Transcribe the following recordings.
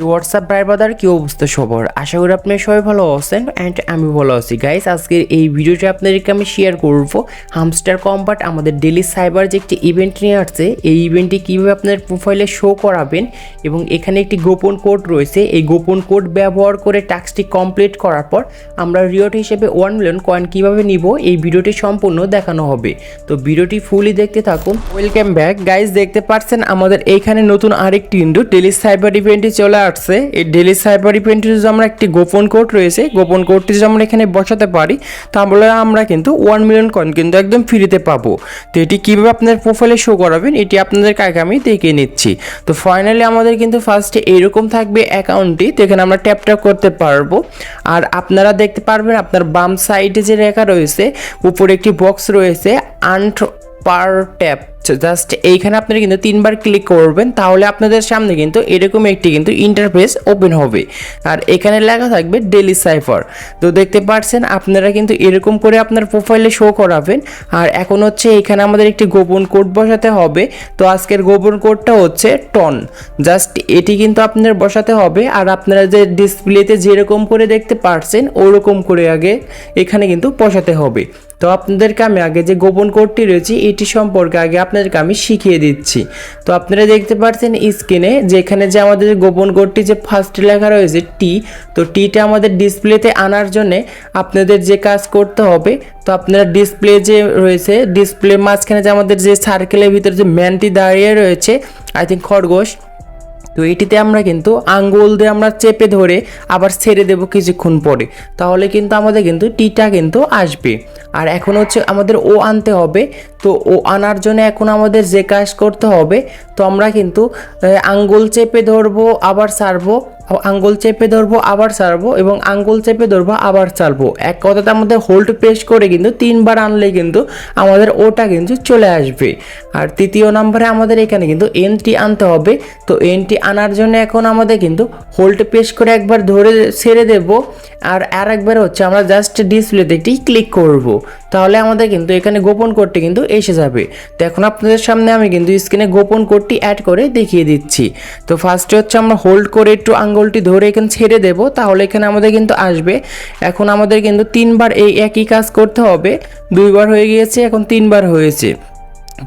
WhatsApp ভাই brother, কি অবস্থা সবার? আশা করি আপনি সবাই ভালো আছেন অ্যান্ড আমি ভালো আছি। গাইস, আজকের এই ভিডিওটা আপনাদেরকে আমি শেয়ার করবো হামস্টার কম্বাট আমাদের ডেলি সাইবার যে একটি ইভেন্ট নিয়ে আসছে। এই ইভেন্টটি কীভাবে আপনার প্রোফাইলে শো করাবেন এবং এখানে একটি গোপন কোড রয়েছে। এই গোপন কোড ব্যবহার করে টাস্কটি কমপ্লিট করার পর আমরা রিওয়ার্ড হিসেবে 1 মিলিয়ন কয়েন কীভাবে নিব এই ভিডিওটি সম্পূর্ণ দেখানো হবে। তো ভিডিওটি ফুলি দেখতে থাকুন। ওয়েলকাম ব্যাক গাইস, দেখতে পাচ্ছেন আমাদের এইখানে নতুন আরেকটি ডেলি সাইবার ইভেন্টে চলে আসছে। এই ডেলি সাইবার ইভেন্টে যদি আমরা একটি গোপন কোড রয়েছে, গোপন কোডটি যদি আমরা এখানে বসাতে পারি তাহলে আমরা কিন্তু 1 মিলিয়ন কয়েন কিন্তু একদম ফ্রিতে পাবো। তো এটি কীভাবে আপনার প্রোফাইলে শো করাবেন এটি আপনাদেরকে আগে আমি দেখিয়ে নিচ্ছি। তো ফাইনালি আমাদের কিন্তু ফার্স্টে এইরকম থাকবে অ্যাকাউন্টটি। তো এখানে আমরা ট্যাপ করতে পারবো আর আপনারা দেখতে পারবেন আপনার বাম সাইডে যে রেখা রয়েছে উপরে একটি বক্স রয়েছে আন্ট পার ট্যাপ। জাস্ট এইখানে আপনারা কিন্তু 3বার ক্লিক করবেন, তাহলে আপনাদের সামনে কিন্তু এরকম একটি কিন্তু ইন্টারফেস ওপেন হবে আর এখানে লেখা থাকবে ডেলি সাইফার। তো দেখতে পাচ্ছেন আপনারা কিন্তু এরকম করে আপনার প্রোফাইলে শো করাবেন। আর এখন হচ্ছে এখানে আমাদের একটি গোপন কোড বসাতে হবে। তো আজকের গোপন কোডটা হচ্ছে টন। জাস্ট এটি কিন্তু আপনার বসাতে হবে আর আপনারা যে ডিসপ্লেতে যেরকম করে দেখতে পাচ্ছেন ওরকম করে আগে এখানে কিন্তু বসাতে হবে। তো আপনাদেরকে আমি আগে যে গোপন কোডটি রয়েছে এটি সম্পর্কে আগে আপনাদেরকে আমি শিখিয়ে দিচ্ছি। তো আপনারা দেখতে পাচ্ছেন স্ক্রিনে যেখানে যে আমাদের গোপন কোডটি যে ফার্স্ট লেখা রয়েছে টি, তো টিটা আমাদের ডিসপ্লেতে আনার জন্যে আপনাদের যে কাজ করতে হবে, তো আপনারা ডিসপ্লে যে রয়েছে ডিসপ্লে মাঝখানে যে আমাদের যে সার্কেলের ভিতরে যে ম্যানটি দাঁড়িয়ে রয়েছে আই থিঙ্ক খরগোশ, তো এটিতে আমরা কিন্তু আঙ্গুল দিয়ে আমরা চেপে ধরে আবার ছেড়ে দেব কিছুক্ষণ পরে, তাহলে কিন্তু আমাদের কিন্তু টিটা কিন্তু আসবে। আর এখন হচ্ছে আমাদের ও আনতে হবে। তো ও আনার জন্য এখন আমাদের যে কাজ করতে হবে, তো আমরা কিন্তু আঙ্গুল চেপে ধরবো আবার ছাড়বো, আঙ্গুল চেপে ধরবো আবার ছাড়বো এবং আঙ্গুল চেপে ধরবো আবার ছাড়বো। এক কথাতে আমাদের হোল্ড প্রেস করে কিন্তু 3বার আনলে কিন্তু আমাদের ওটা কিন্তু চলে আসবে। আর তৃতীয় নম্বরে আমাদের এখানে কিন্তু এনটি আনতে হবে। তো এনটি আনার জন্য এখন আমাদের কিন্তু হোল্ড প্রেস করে একবার ধরে ছেড়ে দেব আর একবার হচ্ছে আমরা জাস্ট ডিসপ্লেতে একটি ক্লিক করব, তাহলে আমাদের কিন্তু এখানে গোপন কোডটি কিন্তু এসে যাবে। তো এখন আপনাদের সামনে আমি কিন্তু স্ক্রিনে গোপন কোডটি অ্যাড করে দেখিয়ে দিচ্ছি। তো ফার্স্টে হচ্ছে আমরা হোল্ড করে একটু আঙ্গুলটি ধরে এখানে ছেড়ে দেব, তাহলে এখানে আমাদের কিন্তু আসবে। এখন আমাদের কিন্তু 3বার এই একই কাজ করতে হবে। 2বার হয়ে গিয়েছে, এখন 3বার হয়েছে।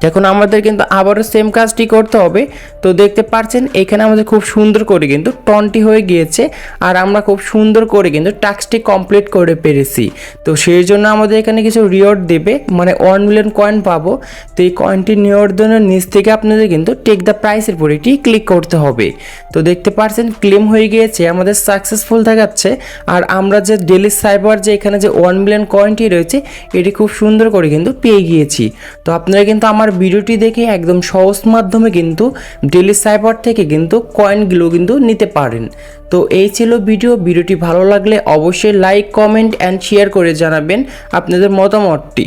দেখুন আমাদের কিন্তু আবারও সেম কাজটি করতে হবে। তো দেখতে পাচ্ছেন এখানে আমাদের খুব সুন্দর করে কিন্তু টনটি হয়ে গিয়েছে আর আমরা খুব সুন্দর করে কিন্তু টাস্কটি কমপ্লিট করে পেরেছি। তো সেই জন্য আমাদের এখানে কিছু রিওয়ার্ড দেবে, মানে 1 মিলিয়ন কয়েন পাবো। তো এই কয়েনটি নেওয়ার জন্য নিচ থেকে আপনাদের কিন্তু টেক দ্য প্রাইসের উপর এটি ক্লিক করতে হবে। তো দেখতে পাচ্ছেন ক্লেম হয়ে গিয়েছে, আমাদের সাকসেসফুল দেখাচ্ছে। আর আমরা যে ডেলি সাইবার যে এখানে যে 1 মিলিয়ন কয়েনটি রয়েছে এটি খুব সুন্দর করে কিন্তু পেয়ে গিয়েছি। তো আপনারা কিন্তু আমার ভিডিওটি দেখে একদম সহজ মাধ্যমে কিন্তু ডেলি সাইবার থেকে কিন্তু কয়েনগুলো কিন্তু নিতে পারেন। তো এই ছিল ভিডিওটি ভালো লাগলে অবশ্যই লাইক, কমেন্ট অ্যান্ড শেয়ার করে জানাবেন আপনাদের মতামতটি।